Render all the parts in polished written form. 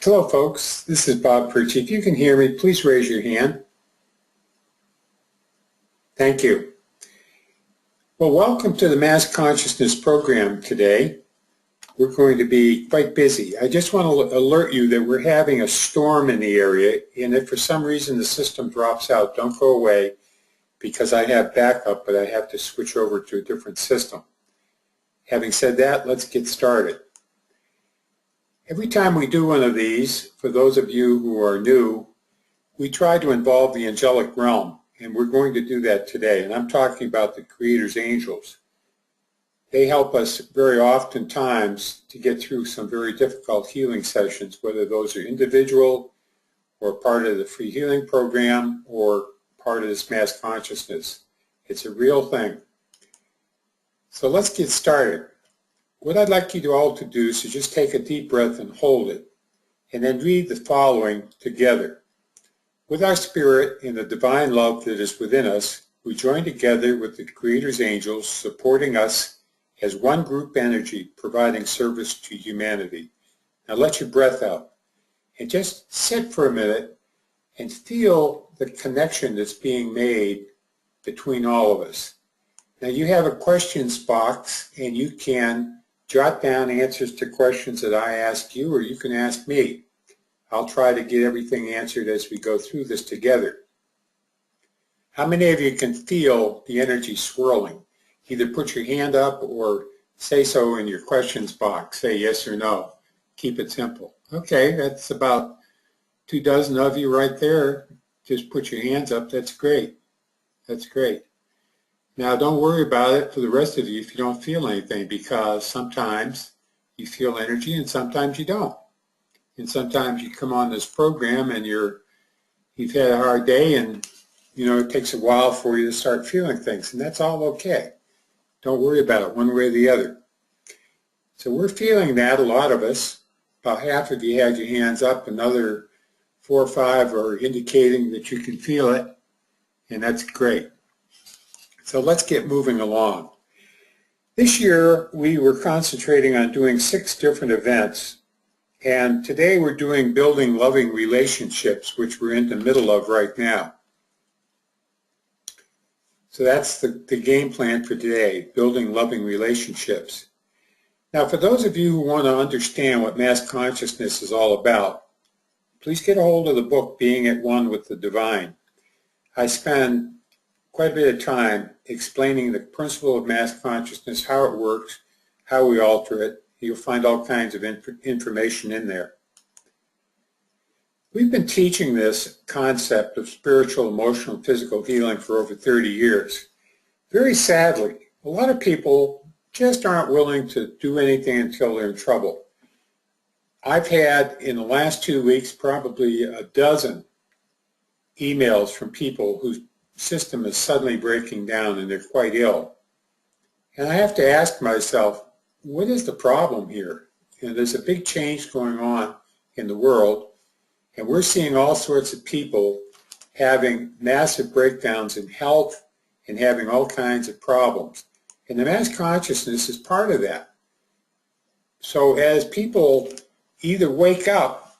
Hello folks, this is Bob Percy. If you can hear me, please raise your hand. Thank you. Well, welcome to the Mass Consciousness program today. We're going to be quite busy. I just want to alert you that we're having a storm in the area, and if for some reason the system drops out, don't go away because I have backup, but I have to switch over to a different system. Having said that, let's get started. Every time we do one of these, for those of you who are new, we try to involve the angelic realm, and we're going to do that today. And I'm talking about the Creator's angels. They help us very oftentimes to get through some very difficult healing sessions, whether those are individual or part of the free healing program or part of this mass consciousness. It's a real thing. So let's get started. What I'd like you all to do is to just take a deep breath and hold it, and then read the following together. With our spirit and the divine love that is within us, we join together with the Creator's angels, supporting us as one group energy, providing service to humanity. Now let your breath out, and just sit for a minute and feel the connection that's being made between all of us. Now you have a questions box, and you can jot down answers to questions that I ask you, or you can ask me. I'll try to get everything answered as we go through this together. How many of you can feel the energy swirling? Either put your hand up or say so in your questions box. Say yes or no. Keep it simple. Okay, that's about 24 of you right there. Just put your hands up. That's great. That's great. Now, don't worry about it for the rest of you if you don't feel anything, because sometimes you feel energy and sometimes you don't. And sometimes you come on this program and you've had a hard day, and it takes a while for you to start feeling things, and that's all okay. Don't worry about it one way or the other. So we're feeling that, a lot of us. About half of you had your hands up, another 4 or 5 are indicating that you can feel it, and that's great. So let's get moving along. This year we were concentrating on doing 6 different events, and today we're doing building loving relationships, which we're in the middle of right now. So that's the game plan for today, building loving relationships. Now for those of you who want to understand what mass consciousness is all about, please get a hold of the book, Being at One with the Divine. I spend quite a bit of time explaining the principle of mass consciousness, how it works, how we alter it. You'll find all kinds of information in there. We've been teaching this concept of spiritual, emotional, and physical healing for over 30 years. Very sadly, a lot of people just aren't willing to do anything until they're in trouble. I've had, in the last 2 weeks, probably a dozen emails from people whose system is suddenly breaking down and they're quite ill. And I have to ask myself, what is the problem here? There's a big change going on in the world, and we're seeing all sorts of people having massive breakdowns in health and having all kinds of problems. And the mass consciousness is part of that. So as people either wake up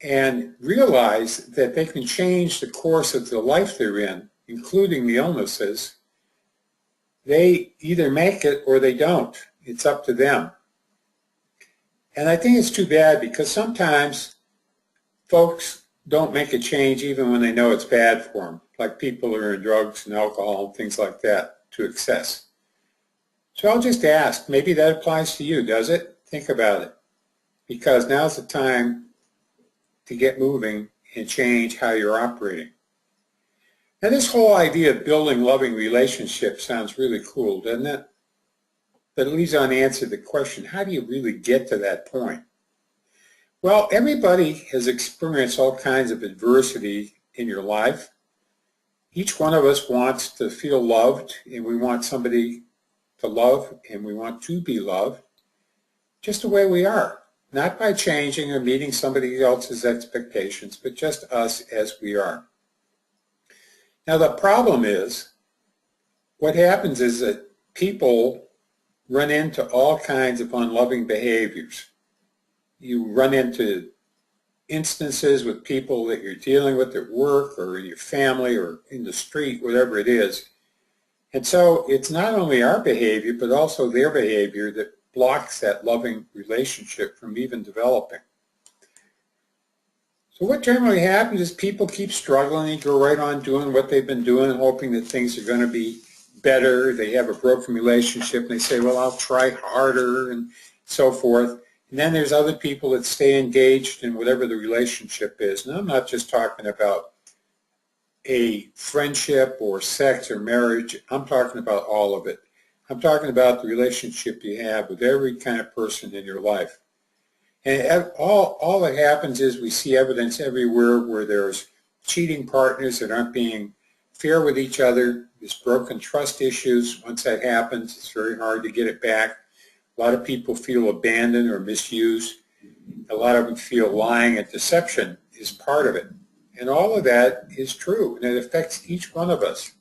and realize that they can change the course of the life they're in, including the illnesses, they either make it or they don't. It's up to them. And I think it's too bad, because sometimes folks don't make a change even when they know it's bad for them, like people who are in drugs and alcohol and things like that to excess. So I'll just ask, maybe that applies to you, does it? Think about it, because now's the time to get moving and change how you're operating. Now, this whole idea of building loving relationships sounds really cool, doesn't it? But it leaves unanswered the question, how do you really get to that point? Well, everybody has experienced all kinds of adversity in your life. Each one of us wants to feel loved, and we want somebody to love, and we want to be loved just the way we are, not by changing or meeting somebody else's expectations, but just us as we are. Now the problem is, what happens is that people run into all kinds of unloving behaviors. You run into instances with people that you're dealing with at work or in your family or in the street, whatever it is. And so it's not only our behavior, but also their behavior that blocks that loving relationship from even developing. So what generally happens is people keep struggling and go right on doing what they've been doing, hoping that things are going to be better. They have a broken relationship and they say, well, I'll try harder and so forth. And then there's other people that stay engaged in whatever the relationship is. And I'm not just talking about a friendship or sex or marriage. I'm talking about all of it. I'm talking about the relationship you have with every kind of person in your life. And all that happens is we see evidence everywhere where there's cheating partners that aren't being fair with each other. There's broken trust issues. Once that happens, it's very hard to get it back. A lot of people feel abandoned or misused. A lot of them feel lying and deception is part of it. And all of that is true, and it affects each one of us.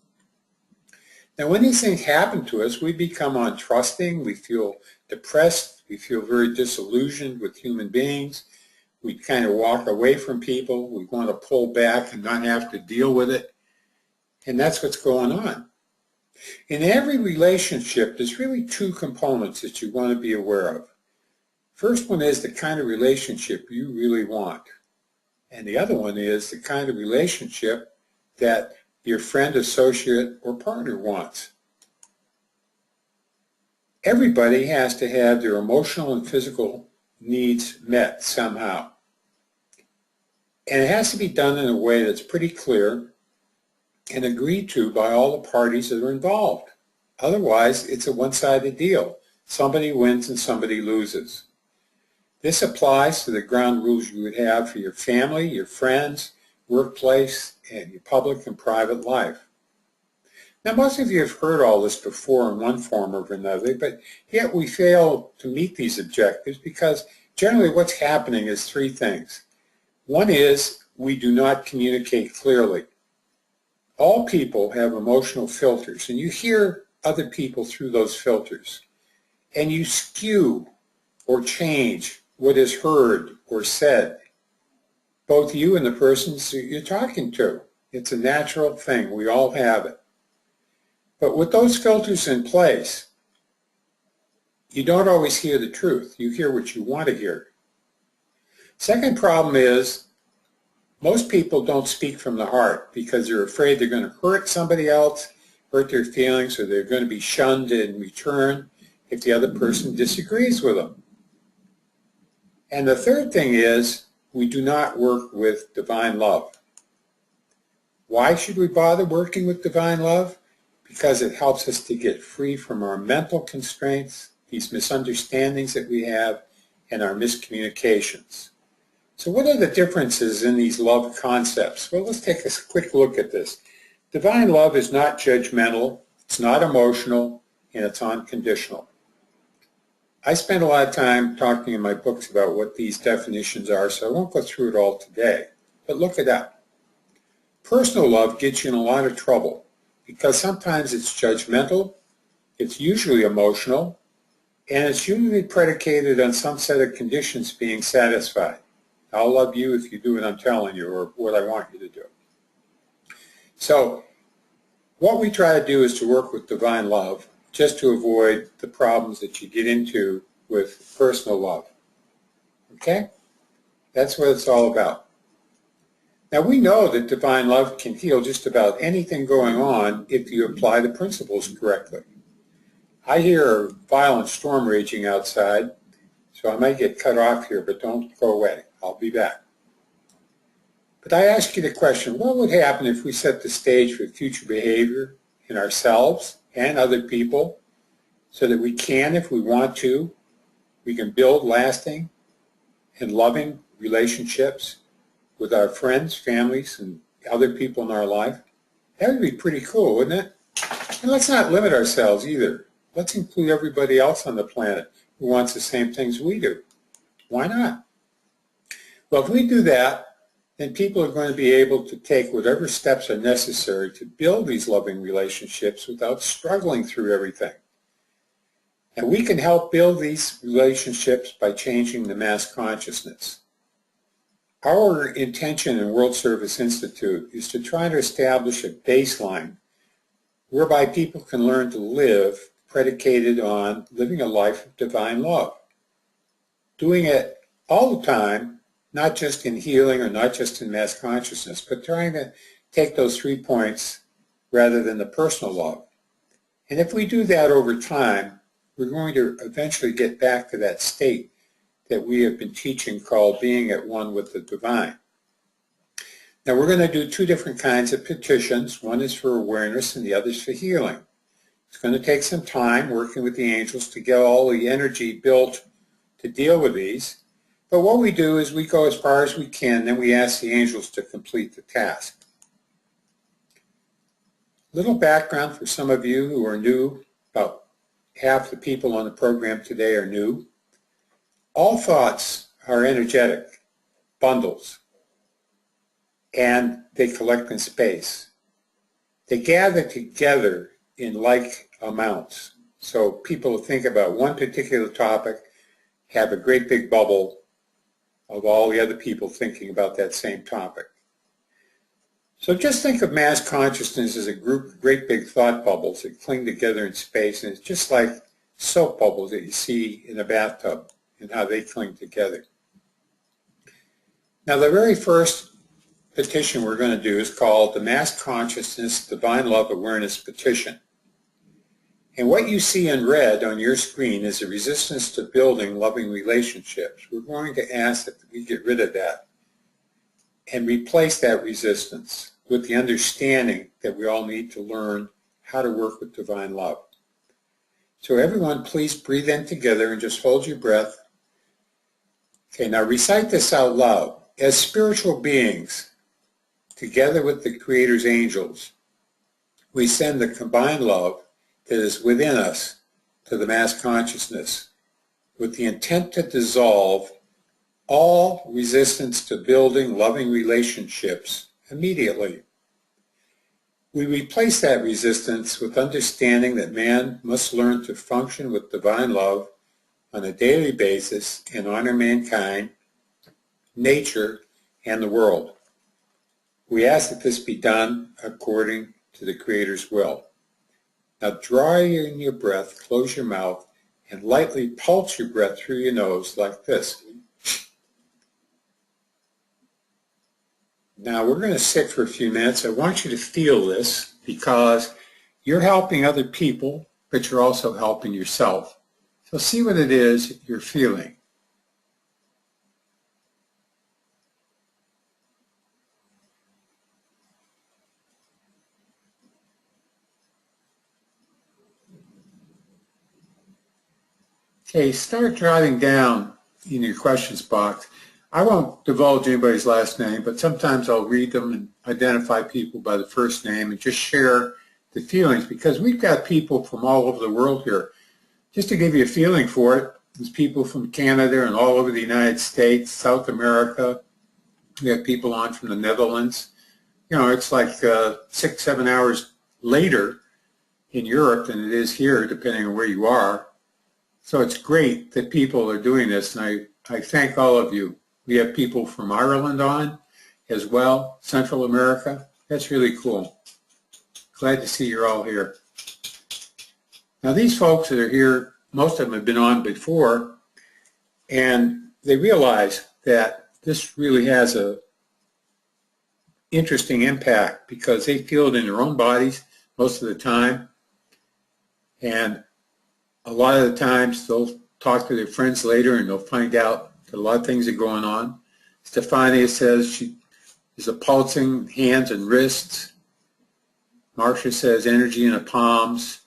Now, when these things happen to us, we become untrusting. We feel depressed. We feel very disillusioned with human beings. We kind of walk away from people. We want to pull back and not have to deal with it. And that's what's going on. In every relationship, there's really two components that you want to be aware of. First one is the kind of relationship you really want. And the other one is the kind of relationship that your friend, associate, or partner wants. Everybody has to have their emotional and physical needs met somehow. And it has to be done in a way that's pretty clear and agreed to by all the parties that are involved. Otherwise, it's a one-sided deal. Somebody wins and somebody loses. This applies to the ground rules you would have for your family, your friends, workplace, and your public and private life. Now, most of you have heard all this before in one form or another, but yet we fail to meet these objectives because generally what's happening is three things. One is we do not communicate clearly. All people have emotional filters, and you hear other people through those filters, and you skew or change what is heard or said, both you and the persons you're talking to. It's a natural thing. We all have it. But with those filters in place, you don't always hear the truth. You hear what you want to hear. Second problem is most people don't speak from the heart because they're afraid they're going to hurt somebody else, hurt their feelings, or they're going to be shunned in return if the other person disagrees with them. And the third thing is we do not work with divine love. Why should we bother working with divine love? Because it helps us to get free from our mental constraints, these misunderstandings that we have, and our miscommunications. So what are the differences in these love concepts? Well, let's take a quick look at this. Divine love is not judgmental, it's not emotional, and it's unconditional. I spend a lot of time talking in my books about what these definitions are, so I won't go through it all today, but look it up. Personal love gets you in a lot of trouble because sometimes it's judgmental, it's usually emotional, and it's usually predicated on some set of conditions being satisfied. I'll love you if you do what I'm telling you or what I want you to do. So what we try to do is to work with divine love just to avoid the problems that you get into with personal love. Okay? That's what it's all about. Now we know that divine love can heal just about anything going on if you apply the principles correctly. I hear a violent storm raging outside, so I might get cut off here, but don't go away. I'll be back. But I ask you the question, what would happen if we set the stage for future behavior in ourselves and other people so that we can, if we want to, we can build lasting and loving relationships with our friends, families, and other people in our life? That would be pretty cool, wouldn't it? And let's not limit ourselves either. Let's include everybody else on the planet who wants the same things we do. Why not? Well, if we do that, then people are going to be able to take whatever steps are necessary to build these loving relationships without struggling through everything. And we can help build these relationships by changing the mass consciousness. Our intention in World Service Institute is to try to establish a baseline whereby people can learn to live predicated on living a life of divine love. Doing it all the time, not just in healing or not just in mass consciousness, but trying to take those 3 points rather than the personal love. And if we do that over time, we're going to eventually get back to that state that we have been teaching called being at one with the divine. Now we're going to do 2 different kinds of petitions. One is for awareness and the other is for healing. It's going to take some time working with the angels to get all the energy built to deal with these. But what we do is we go as far as we can, then we ask the angels to complete the task. Little background for some of you who are new. About half the people on the program today are new. All thoughts are energetic bundles, and they collect in space. They gather together in like amounts. So people think about one particular topic, have a great big bubble of all the other people thinking about that same topic. So just think of mass consciousness as a group of great big thought bubbles that cling together in space, and it's just like soap bubbles that you see in a bathtub and how they cling together. Now the very first petition we're going to do is called the Mass Consciousness Divine Love Awareness Petition. And what you see in red on your screen is a resistance to building loving relationships. We're going to ask that we get rid of that and replace that resistance with the understanding that we all need to learn how to work with divine love. So everyone, please breathe in together and just hold your breath. Okay, now recite this out loud. As spiritual beings, together with the Creator's angels, we send the combined love that is within us to the mass consciousness with the intent to dissolve all resistance to building loving relationships immediately. We replace that resistance with understanding that man must learn to function with divine love on a daily basis and honor mankind, nature, and the world. We ask that this be done according to the Creator's will. Now draw in your breath, close your mouth, and lightly pulse your breath through your nose like this. Now we're going to sit for a few minutes. I want you to feel this because you're helping other people, but you're also helping yourself. So see what it is you're feeling. Okay, start jotting down in your questions box. I won't divulge anybody's last name, but sometimes I'll read them and identify people by the first name and just share the feelings because we've got people from all over the world here. Just to give you a feeling for it, there's people from Canada and all over the United States, South America. We have people on from the Netherlands. You know, it's like 6-7 hours later in Europe than it is here, depending on where you are. So it's great that people are doing this, and I thank all of you. We have people from Ireland on as well, Central America. That's really cool. Glad to see you're all here. Now these folks that are here, most of them have been on before, and they realize that this really has a interesting impact because they feel it in their own bodies most of the time, and a lot of the times they'll talk to their friends later and they'll find out that a lot of things are going on. Stefania says she is a pulsing hands and wrists. Marcia says energy in the palms.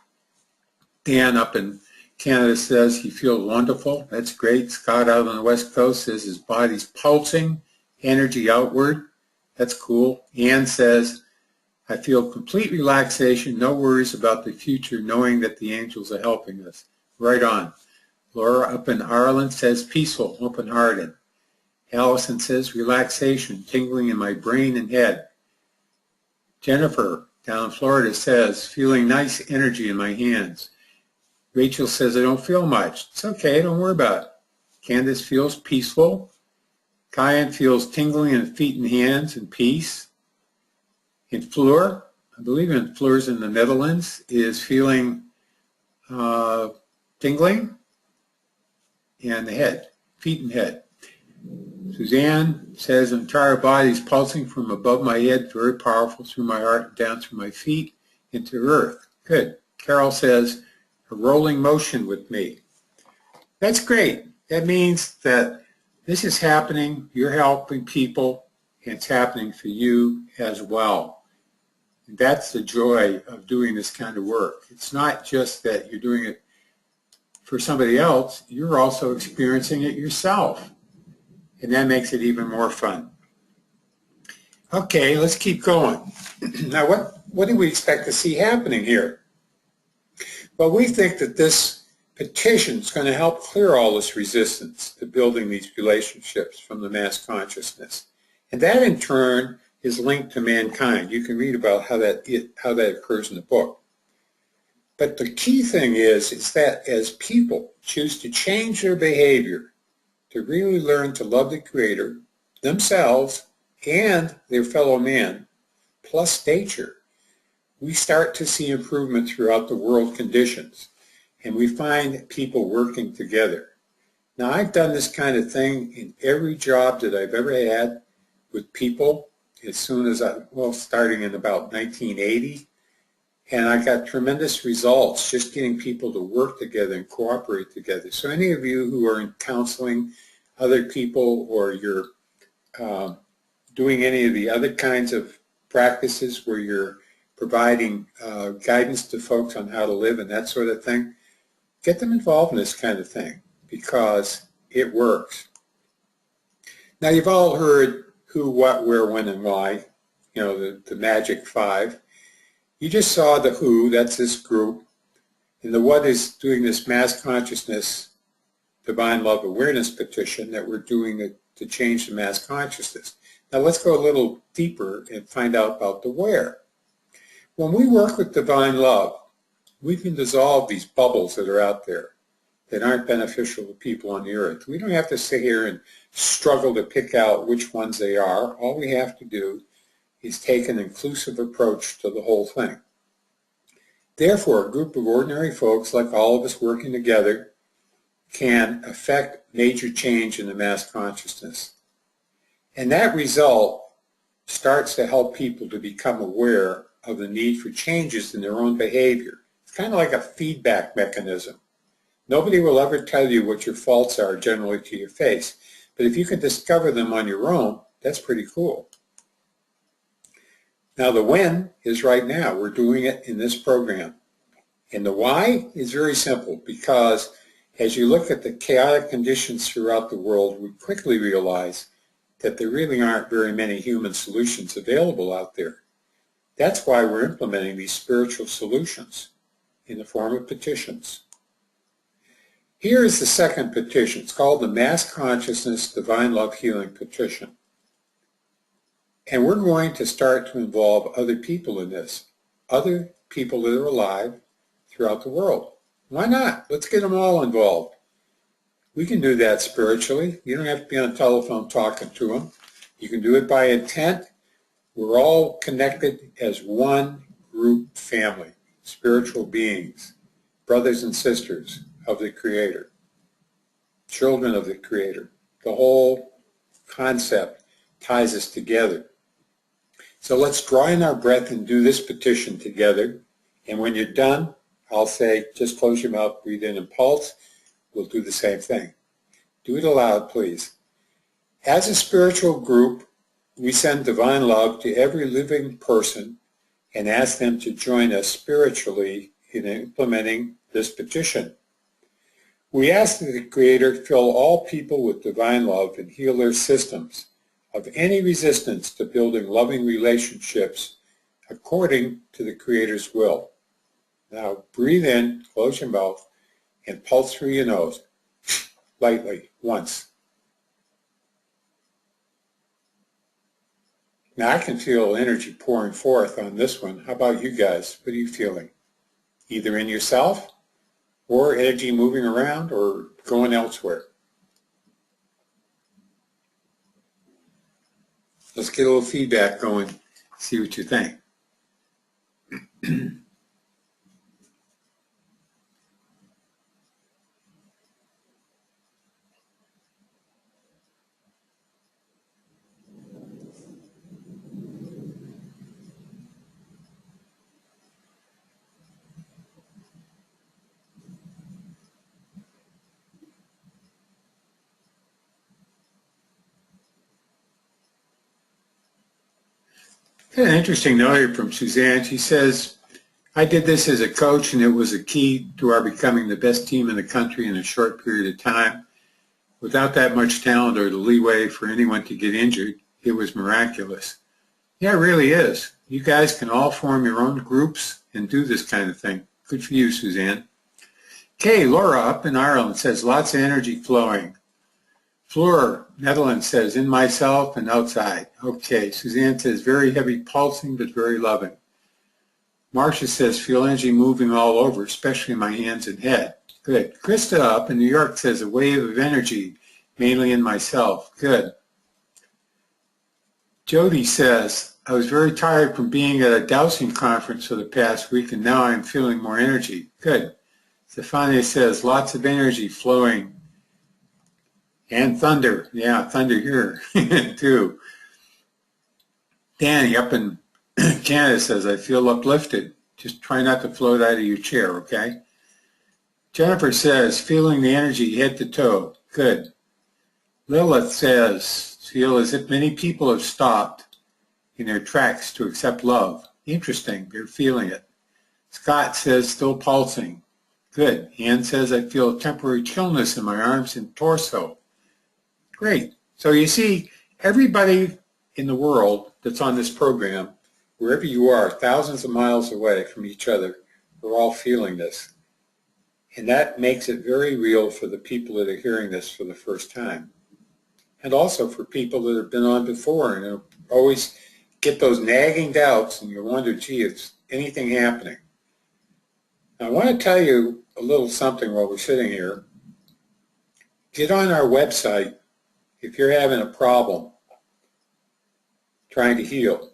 Dan up in Canada says he feels wonderful. That's great. Scott out on the West Coast says his body's pulsing, energy outward. That's cool. Ann says, I feel complete relaxation, no worries about the future, knowing that the angels are helping us. Right on. Laura up in Ireland says peaceful, open-hearted. Allison says relaxation, tingling in my brain and head. Jennifer down in Florida says feeling nice energy in my hands. Rachel says, I don't feel much. It's okay, don't worry about it. Candace feels peaceful. Cayenne feels tingling in feet and hands and peace. In Fleur, I believe in Fleur's in the Netherlands, is feeling tingling in the head, feet and head. Suzanne says, entire body is pulsing from above my head, very powerful, through my heart, down through my feet, into earth. Good. Carol says, a rolling motion with me. That's great. That means that this is happening, you're helping people, and it's happening for you as well. And that's the joy of doing this kind of work. It's not just that you're doing it for somebody else, you're also experiencing it yourself. And that makes it even more fun. Okay, let's keep going. Now, what do we expect to see happening here? Well, we think that this petition is going to help clear all this resistance to building these relationships from the mass consciousness. And that, in turn, is linked to mankind. You can read about how that occurs in the book. But the key thing is that as people choose to change their behavior, to really learn to love the Creator, themselves, and their fellow man, plus nature, we start to see improvement throughout the world conditions, and we find people working together. Now, I've done this kind of thing in every job that I've ever had with people as soon as starting in about 1980, and I got tremendous results just getting people to work together and cooperate together. So any of you who are in counseling other people, or you're doing any of the other kinds of practices where you're providing guidance to folks on how to live and that sort of thing, get them involved in this kind of thing because it works. Now, you've all heard who, what, where, when, and why, the magic five. You just saw the who, that's this group, and the what is doing this mass consciousness, divine love awareness petition that we're doing to change the mass consciousness. Now let's go a little deeper and find out about the where. When we work with divine love, we can dissolve these bubbles that are out there that aren't beneficial to people on the earth. We don't have to sit here and struggle to pick out which ones they are. All we have to do is take an inclusive approach to the whole thing. Therefore, a group of ordinary folks like all of us working together can affect major change in the mass consciousness. And that result starts to help people to become aware of the need for changes in their own behavior. It's kind of like a feedback mechanism. Nobody will ever tell you what your faults are generally to your face, but if you can discover them on your own, that's pretty cool. Now the when is right now. We're doing it in this program. And the why is very simple, because as you look at the chaotic conditions throughout the world, we quickly realize that there really aren't very many human solutions available out there. That's why we're implementing these spiritual solutions in the form of petitions. Here is the second petition. It's called the Mass Consciousness Divine Love Healing Petition. And we're going to start to involve other people in this, other people that are alive throughout the world. Why not? Let's get them all involved. We can do that spiritually. You don't have to be on a telephone talking to them. You can do it by intent. We're all connected as one group family, spiritual beings, brothers and sisters of the Creator, children of the Creator. The whole concept ties us together. So let's draw in our breath and do this petition together. And when you're done, I'll say, just close your mouth, breathe in and pulse. We'll do the same thing. Do it aloud, please. As a spiritual group, we send divine love to every living person and ask them to join us spiritually in implementing this petition. We ask that the Creator fill all people with divine love and heal their systems of any resistance to building loving relationships according to the Creator's will. Now breathe in, close your mouth, and pulse through your nose, lightly, once. Now I can feel energy pouring forth on this one. How about you guys? What are you feeling? Either in yourself, or energy moving around, or going elsewhere? Let's get a little feedback going, see what you think. An interesting note here from Suzanne. She says, I did this as a coach, and it was a key to our becoming the best team in the country in a short period of time. Without that much talent or the leeway for anyone to get injured, it was miraculous. Yeah, it really is. You guys can all form your own groups and do this kind of thing. Good for you, Suzanne. Okay, Laura up in Ireland says, lots of energy flowing. Fleur, Netherlands says, in myself and outside. Okay, Suzanne says, very heavy pulsing, but very loving. Marcia says, feel energy moving all over, especially in my hands and head. Good. Krista up in New York says, a wave of energy, mainly in myself. Good. Jody says, I was very tired from being at a dowsing conference for the past week, and now I'm feeling more energy. Good. Stefania says, lots of energy flowing. And thunder. Yeah, thunder here, too. Danny up in Canada says, I feel uplifted. Just try not to float out of your chair, okay? Jennifer says, feeling the energy head to toe. Good. Lilith says, feel as if many people have stopped in their tracks to accept love. Interesting. They're feeling it. Scott says, still pulsing. Good. Ann says, I feel a temporary chillness in my arms and torso. Great. So you see, everybody in the world that's on this program, wherever you are, thousands of miles away from each other, we're all feeling this. And that makes it very real for the people that are hearing this for the first time. And also for people that have been on before and always get those nagging doubts and you wonder, gee, is anything happening? Now, I want to tell you a little something while we're sitting here. Get on our website if you're having a problem trying to heal.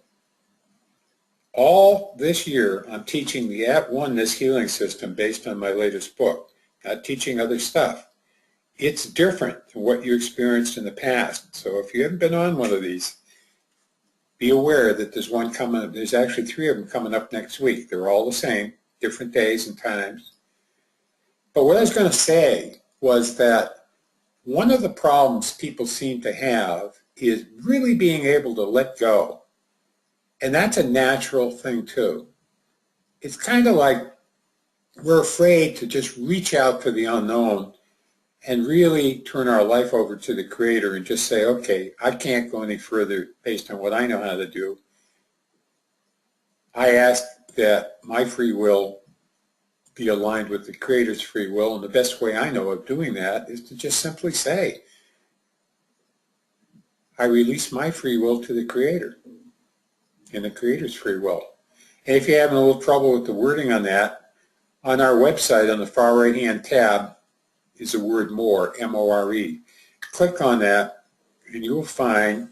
All this year, I'm teaching the At-Oneness healing system based on my latest book, not teaching other stuff. It's different than what you experienced in the past. So if you haven't been on one of these, be aware that there's one coming up. There's actually 3 of them coming up next week. They're all the same, different days and times. But what I was going to say was that one of the problems people seem to have is really being able to let go. And that's a natural thing too. It's kind of like we're afraid to just reach out to the unknown and really turn our life over to the Creator and just say, okay, I can't go any further based on what I know how to do. I ask that my free will be aligned with the Creator's free will, and the best way I know of doing that is to just simply say, I release my free will to the Creator and the Creator's free will. And if you're having a little trouble with the wording on that, on our website on the far right-hand tab is the word more, M-O-R-E. Click on that and you will find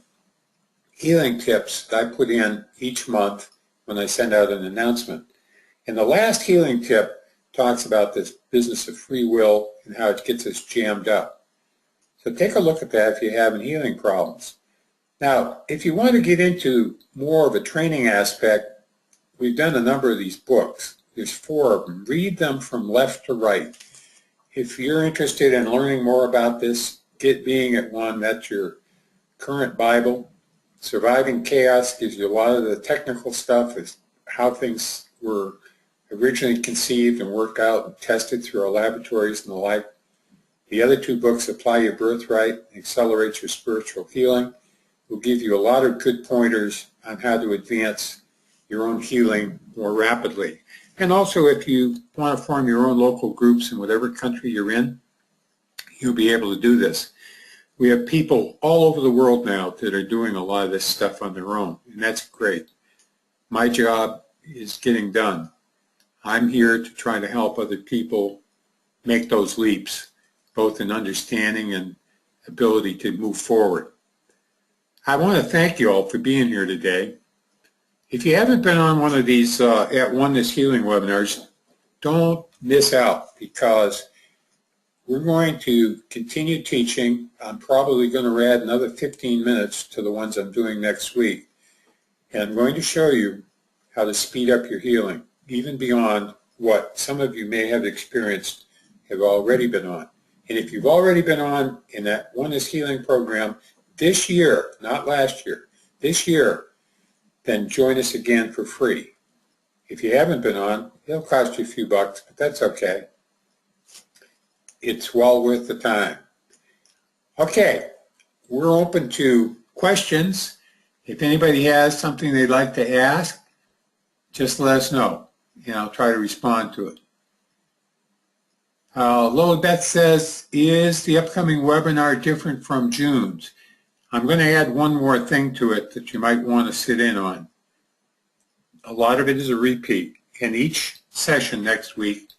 healing tips that I put in each month when I send out an announcement. And the last healing tip talks about this business of free will and how it gets us jammed up. So take a look at that if you're having healing problems. Now, if you want to get into more of a training aspect, we've done a number of these books. There's 4 of them. Read them from left to right. If you're interested in learning more about this, Get Being at One, that's your current Bible. Surviving Chaos gives you a lot of the technical stuff, is how things were originally conceived and worked out and tested through our laboratories and the like. The other 2 books, Apply Your Birthright and Accelerate Your Spiritual Healing, will give you a lot of good pointers on how to advance your own healing more rapidly. And also, if you want to form your own local groups in whatever country you're in, you'll be able to do this. We have people all over the world now that are doing a lot of this stuff on their own, and that's great. My job is getting done. I'm here to try to help other people make those leaps, both in understanding and ability to move forward. I want to thank you all for being here today. If you haven't been on one of these at Oneness Healing webinars, don't miss out, because we're going to continue teaching. I'm probably going to add another 15 minutes to the ones I'm doing next week. And I'm going to show you how to speed up your healing, even beyond what some of you may have experienced, have already been on. And if you've already been on in that Oneness Healing program this year, not last year, this year, then join us again for free. If you haven't been on, it'll cost you a few bucks, but that's okay. It's well worth the time. Okay, we're open to questions. If anybody has something they'd like to ask, just let us know, and I'll try to respond to it. Lola Beth says, is the upcoming webinar different from June's? I'm going to add one more thing to it that you might want to sit in on. A lot of it is a repeat, and each session next week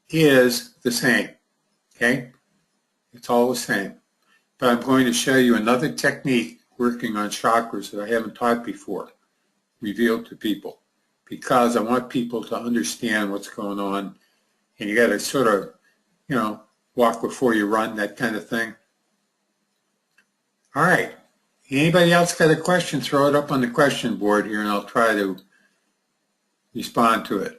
is the same, okay? It's all the same. But I'm going to show you another technique working on chakras that I haven't taught before, revealed to people, because I want people to understand what's going on, and you got to sort of, you know, walk before you run, that kind of thing. All right. Anybody else got a question, throw it up on the question board here, and I'll try to respond to it.